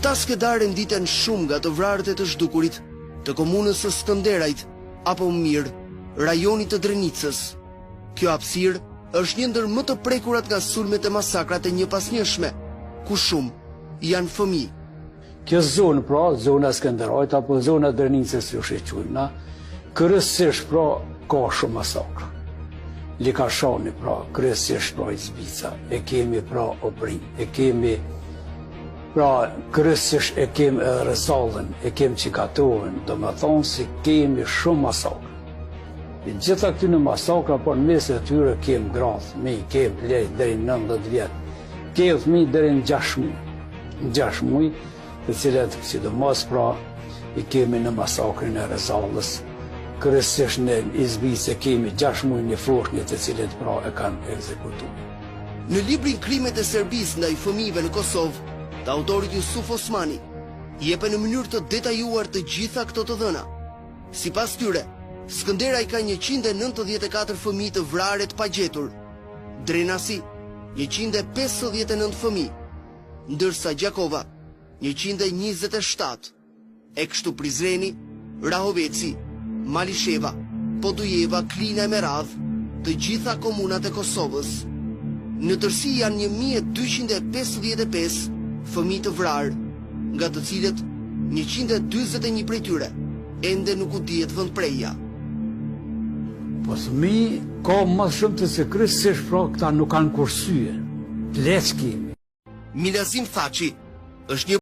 Këta skedare nditen shumë nga të vrarët e të zhdukurit, të komunës së Skënderajt, apo më mirë, rajonit të Drenicës. Kjo hapësirë është një ndër më të prekurat nga sulmet e masakrat e njëpasnjëshme, ku shumë janë fëmijë. Kjo zonë, pra, zona Skënderajt apo zona Drenicës ju shequjna, kryesisht pra ka shumë masakra. Likashani, pra, kryesisht pra Izbica, e kemi pra Obrin, e kemi pra kryesisht e kemi Rezallën, e kemi Qikatovën, do me thonë se kemi shumë masakra. I gjitha këtyne masakra, por në mes e tyre kemi gratë, me i kemi lejt deri 90 vjetë, kemi fëmijë deri në 6 muaj. Në 6 muaj, të cilet, sidomos pra, i kemi në masakrin e Rezallës, kryesisht në Izbicë kemi 6 muaj një foshnjë të cilet pra e kanë ekzekutuar. Në librin Krimet e Serbisë ndaj fëmijëve në Kosovë, të autorit Jusuf Osmani, jepen në mënyrë të detajuar të gjitha këto të dhëna. Sipas tyre, Skënderaj ka 194 fëmijë të vrarë pa gjetur, Drenasi 159 fëmijë, ndërsa Gjakova 127, e kështu Prizreni, Rahoveci, Malisheva, Podujeva, Klina e Meradh, të gjitha komunat e Kosovës. Në tërësi janë 1255 fëmijë të vrarë, nga të cilët 141 prej tyre ende nuk u dihet vendpreja. Po fëmijë ka më shumë të se kryesisht pra këta nuk kanë kursye. Plec kemi. Milazim Thaçi është një